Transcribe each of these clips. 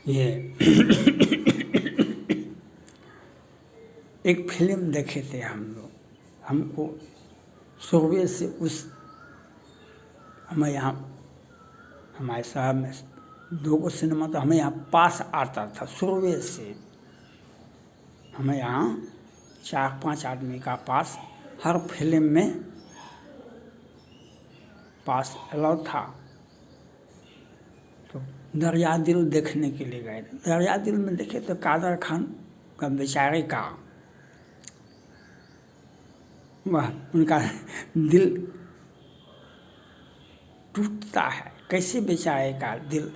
ये एक फिल्म देखे थे हम लोग। हमको सुबह से उस हमें यहाँ हमारे शहर में 2 सिनेमा तो हमें यहाँ पास आता था। सुबह से हमें यहाँ 4-5 आदमी का पास हर फिल्म में पास अलाउ था। तो दरिया दिल देखने के लिए गए थे। दरिया दिल में देखे तो कादर खान का बेचारे का वह उनका दिल टूटता है। कैसे बेचारे का दिल,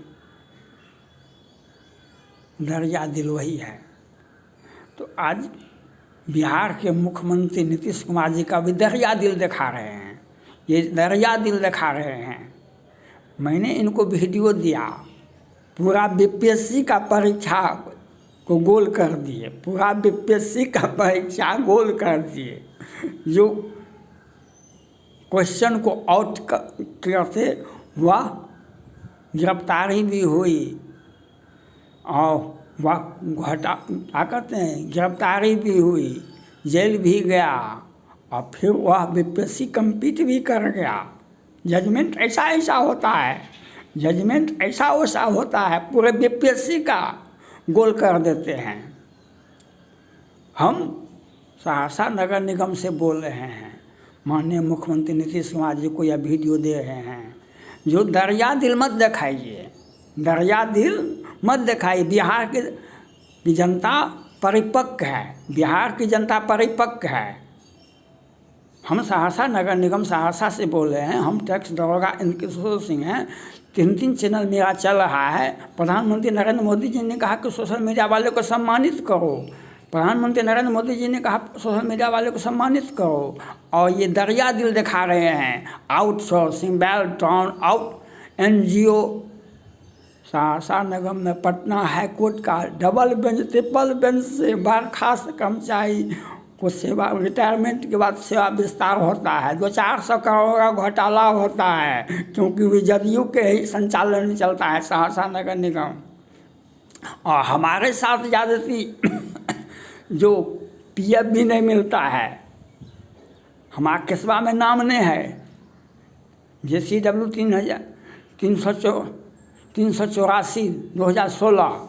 दरिया दिल वही है। तो आज बिहार के मुख्यमंत्री नीतीश कुमार जी का भी दरिया दिल दिखा रहे हैं। ये दरिया दिल दिखा रहे हैं। मैंने इनको वीडियो दिया, पूरा बीपीएससी का परीक्षा को गोल कर दिए। पूरा बीपीएससी का परीक्षा गोल कर दिए। जो क्वेश्चन को आउट करते वह गिरफ्तारी भी हुई और वह क्या कहते हैं, गिरफ्तारी भी हुई, जेल भी गया और फिर वह बीपीएससी कम्पीट भी कर गया। जजमेंट ऐसा ऐसा होता है, जजमेंट ऐसा वैसा होता है, पूरे बीपीएससी का गोल कर देते हैं। हम सहरसा नगर निगम से बोल रहे हैं, माननीय मुख्यमंत्री नीतीश कुमार जी को यह वीडियो दे रहे हैं। जो दरिया दिल मत दिखाइए, दरिया दिल मत दिखाइए। बिहार की जनता परिपक्व है, बिहार की जनता परिपक्व है। हम सहरसा नगर निगम सहरसा से बोल रहे हैं। हम टैक्स दरोगा इंद्रकिशोर सिंह हैं। 3 चैनल मेरा चल रहा है। प्रधानमंत्री नरेंद्र मोदी जी ने कहा कि सोशल मीडिया वाले को सम्मानित करो। प्रधानमंत्री नरेंद्र मोदी जी ने कहा सोशल मीडिया वाले को सम्मानित करो। और ये दरिया दिल दिखा रहे हैं। Outsourcing, Beltron, out NGO. Saharsa निगम में पटना हाई कोर्ट का डबल बेंच, ट्रिपल बेंच से बर्खास्त कर्मचारी को सेवा रिटायरमेंट के बाद सेवा विस्तार होता है। 200-400 करोड़ का घोटाला होता है, क्योंकि वे जदयू के ही संचालन में चलता है सहरसा नगर निगम। और हमारे साथ ज्यादती जो पीएफ भी नहीं मिलता है। हमारा किस्बा में नाम नहीं है। JCW 384 2016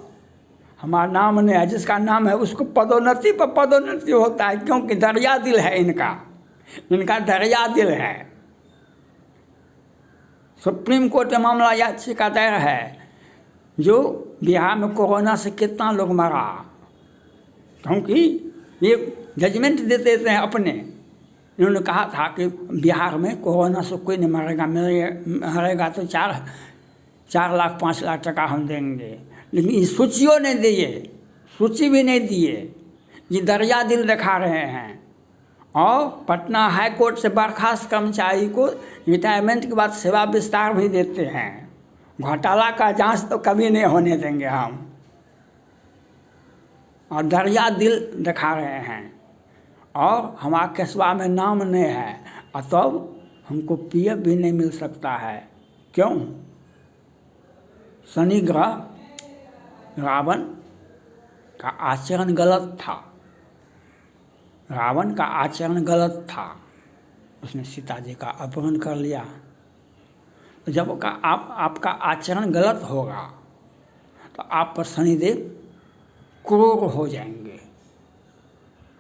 हमारा नाम नहीं है। जिसका नाम है उसको पदोन्नति पर पदोन्नति होता है, क्योंकि दरिया दिल है इनका, इनका दरिया दिल है। सुप्रीम कोर्ट में मामला याचिका दायर है। जो बिहार में कोरोना से कितना लोग मरा, क्योंकि ये जजमेंट दे देते हैं अपने। इन्होंने कहा था कि बिहार में कोरोना से कोई नहीं मरेगा, मरेगा तो 4 लाख 5 लाख टका हम देंगे। लेकिन ये सूचियों नहीं दिए, सूची भी नहीं दिए। ये दरिया दिल दिखा रहे हैं। और पटना हाई कोर्ट से बर्खास्त कर्मचारी को रिटायरमेंट के बाद सेवा विस्तार भी देते हैं। घोटाला का जांच तो कभी नहीं होने देंगे हम। और दरिया दिल दिखा रहे हैं। और हमारा कस्बा में नाम नहीं है, और तब हमको पीएफ भी नहीं मिल सकता है। क्यों? शनि ग्रह रावण का आचरण गलत था। रावण का आचरण गलत था। उसने सीता जी का अपहरण कर लिया। तो जब आपका आचरण गलत होगा तो आप पर शनिदेव क्रूर हो जाएंगे।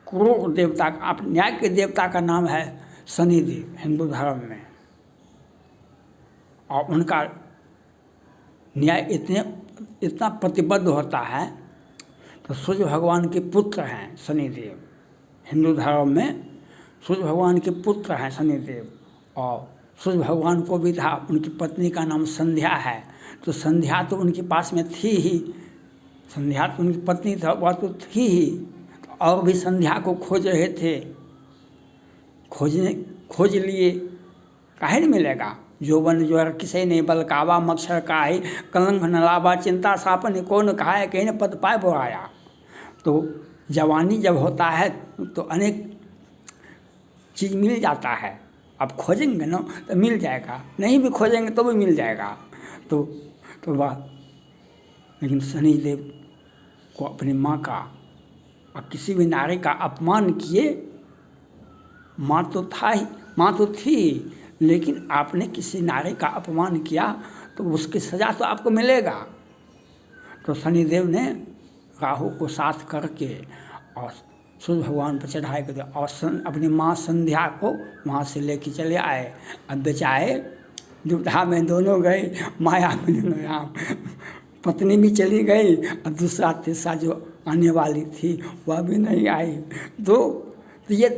क्रूर देवता, आप न्याय के देवता का नाम है शनिदेव हिंदू धर्म में। और उनका न्याय इतना प्रतिबद्ध होता है। तो सूर्य भगवान के पुत्र हैं शनिदेव। हिंदू धर्म में सूर्य भगवान के पुत्र हैं शनिदेव। और सूर्य भगवान को भी था, उनकी पत्नी का नाम संध्या है। तो संध्या तो उनके पास में थी ही, संध्या तो उनकी पत्नी था, वह तो थी ही। और भी संध्या को खोज रहे थे। खोज लिए, काहे नहीं मिलेगा। जोबन ज्वर किसे नहीं बलकावा, मच्छर काहे कलंक न लावा, चिंता सापन कौन खाए, कहीं न पद पाए बोराया। तो जवानी जब होता है तो अनेक चीज़ मिल जाता है। अब खोजेंगे ना तो मिल जाएगा, नहीं भी खोजेंगे तो भी मिल जाएगा। तो वह लेकिन शनिदेव को अपनी माँ का और किसी भी नारी का अपमान किए। माँ तो थी, लेकिन आपने किसी नारी का अपमान किया तो उसकी सज़ा तो आपको मिलेगा। तो शनिदेव ने राहु को साथ करके और सूर्य भगवान पर चढ़ाई कर दिया और अपनी माँ संध्या को वहाँ से लेके चले आए। अब बेचाए दुविधा में दोनों गए, माया में दोनों यहाँ पत्नी भी चली गई और दूसरा तीसरा जो आने वाली थी वह भी नहीं आई। तो ये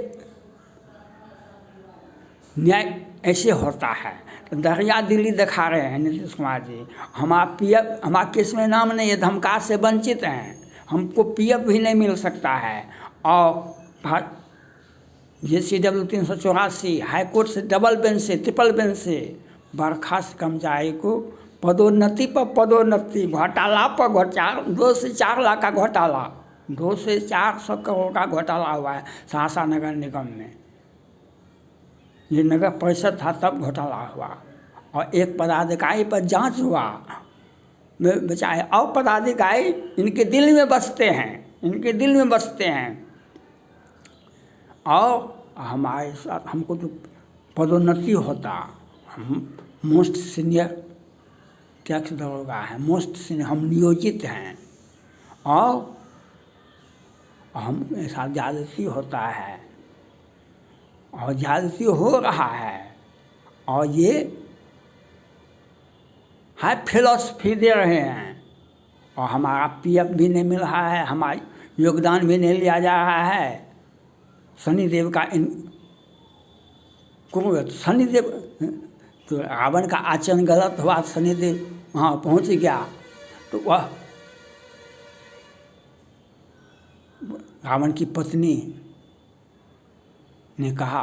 न्याय ऐसे होता है। तो दरिया दिल्ली दिखा रहे हैं नीतीश कुमार जी। हमारा केस में नाम नहीं है, धमकार से वंचित हैं, हमको पीएफ भी नहीं मिल सकता है। और JCW 384 हाईकोर्ट से डबल बेंच से ट्रिपल बेंच से बर्खास्त कर्मचारी को पदोन्नति पर पदोन्नति, घोटाला पर घोटाला, 2 से 4 लाख का घोटाला, 2 से 400 करोड़ का घोटाला हुआ है सहरसा नगर निगम में। ये नगर परिषद था तब घोटाला हुआ और एक पदाधिकारी पर जांच हुआ। बचाए और पदाधिकारी इनके दिल में बसते हैं, और हमारे साथ हमको तो पदोन्नति होता। हम मोस्ट सीनियर टैक्स दरोगा है, मोस्ट सीनियर हम नियोजित हैं, और हम ऐसा ज्यादती होता है और ज्यादती हो रहा है। और ये हाई फिलॉसफी दे रहे हैं और हमारा पीएफ भी नहीं मिल रहा है, हमारा योगदान भी नहीं लिया जा रहा है। शनिदेव का शनिदेव तो रावण का आचरण गलत हुआ, शनिदेव वहाँ पहुँच गया तो वह रावण की पत्नी ने कहा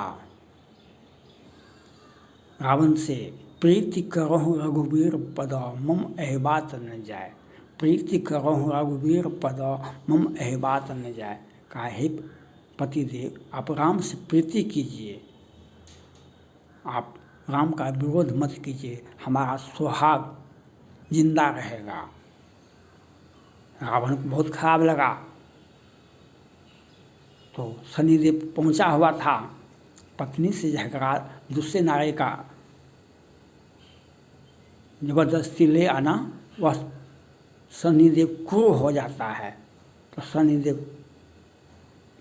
रावण से, प्रीति करहु रघुवीर पद मम एहबात न जाए, प्रीति करहु रघुवीर पद मम एहबात न जाए। कहा हे पतिदेव, आप राम से प्रीति कीजिए, आप राम का विरोध मत कीजिए, हमारा सुहाग जिंदा रहेगा। रावण को बहुत खराब लगा। तो शनिदेव पहुंचा हुआ था, पत्नी से झगड़ा, दूसरे नारे का जबरदस्ती ले आना, वह शनिदेव क्रूर हो जाता है। तो शनिदेव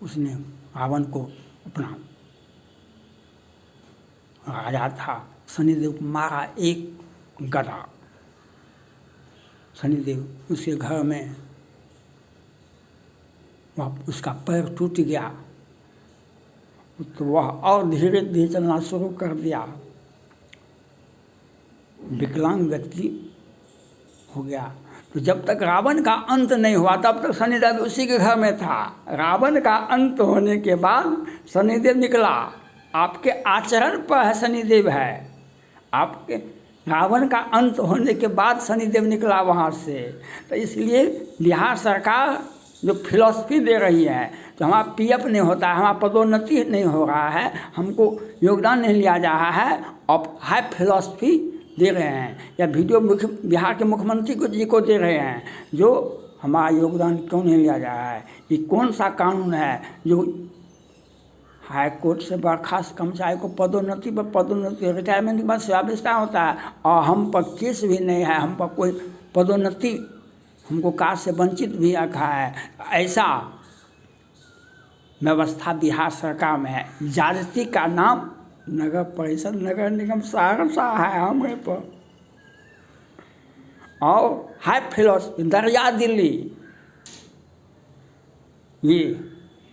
उसने रावण को अपना राजा था, शनिदेव को मारा एक गदा। शनिदेव उसके घर में वह उसका पैर टूट गया तो वह और धीरे धीरे चलना शुरू कर दिया, विकलांग व्यक्ति हो गया। तो जब तक रावण का अंत नहीं हुआ तब तक शनिदेव उसी के घर में था। रावण का अंत होने के बाद शनिदेव निकला। आपके आचरण पर है शनिदेव है, आपके रावण का अंत होने के बाद शनिदेव निकला वहाँ से। तो इसलिए बिहार सरकार जो फिलॉसफी दे रही है, तो हमारा पीएफ नहीं होता है, हमारा पदोन्नति नहीं हो रहा है, हमको योगदान नहीं लिया जा रहा है, और हाई फिलॉसफी दे रहे हैं, या वीडियो बिहार के मुख्यमंत्री जी को दे रहे हैं, जो हमारा योगदान क्यों नहीं लिया जा रहा है। ये कौन सा कानून है जो हाई कोर्ट से बर्खास्त कर्मचारी को पदोन्नति पर पदोन्नति, रिटायरमेंट के बाद सेवा विस्तार होता है, और हम पर केस भी नहीं है, हम पर कोई पदोन्नति, हमको कार्य से वंचित भी रखा है। ऐसा व्यवस्था बिहार सरकार में है। ज्यादती का नाम नगर परिषद नगर निगम सहरसा है हमें पर, और हाई फिलॉसफी दरिया दिल्ली, ये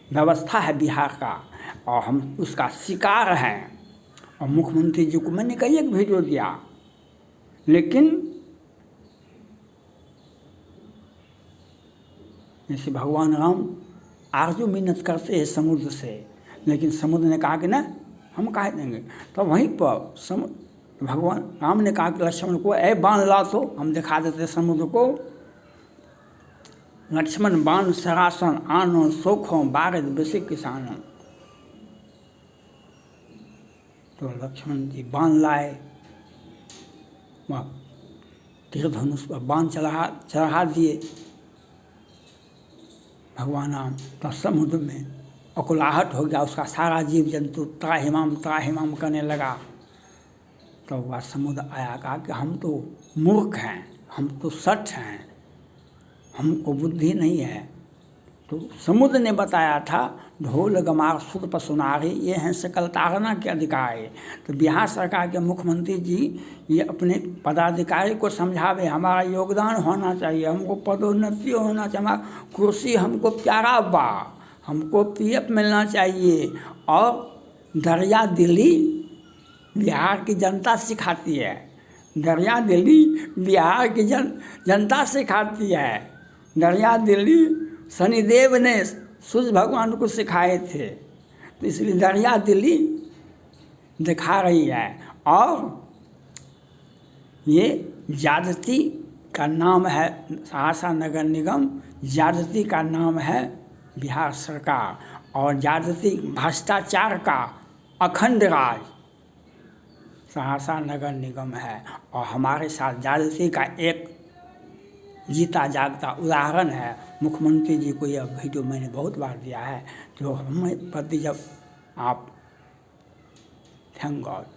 व्यवस्था है बिहार का, और हम उसका शिकार हैं। और मुख्यमंत्री जी को मैंने कई एक वीडियो दिया, लेकिन जैसे भगवान राम आरजू मिन्नत करते हैं समुद्र से, लेकिन समुद्र ने कहा कि ना हम काहे देंगे। तो वहीं पर भगवान राम ने कहा कि लक्ष्मण को ऐ बाण ला, तो हम दिखा देते समुद्र को। लक्ष्मण बाण सरासन आनो सोखों बारद बेसे किसान। तो लक्ष्मण जी बाण लाए, वह तीर धनुष पर बाण चढ़ा दिए भगवान राम, तो समुद्र में अकुलाहट हो गया, उसका सारा जीव जंतु त्राहिमाम करने लगा। तो वह समुद्र आया, कहा कि हम तो मूर्ख हैं, हम तो सठ हैं, हमको बुद्धि नहीं है। तो समुद्र ने बताया था, ढोल गमार सुर पसुनारे ये हैं सकल तारना के अधिकारी। तो बिहार सरकार के मुख्यमंत्री जी ये अपने पदाधिकारी को समझावे, हमारा योगदान होना चाहिए, हमको पदोन्नति होना चाहिए, हमारा कुर्सी हमको प्यारा बा, हमको पीएफ मिलना चाहिए। और दरिया दिल्ली बिहार की जनता सिखाती है, दरिया दिल्ली बिहार की जनता सिखाती है। दरिया दिल्ली शनिदेव ने सूर्य भगवान को सिखाए थे, तो इसलिए दरिया दिल्ली दिखा रही है। और ये ज्यादती का नाम है, सहरसा नगर निगम ज्यादती का नाम है बिहार सरकार, और ज्यादती भ्रष्टाचार का अखंड राज सहरसा नगर निगम है। और हमारे साथ ज्यादती का एक जीता जागता उदाहरण है। मुख्यमंत्री जी को यह वीडियो मैंने बहुत बार दिया है, तो हमें प्रति जब आप थैंक गॉड।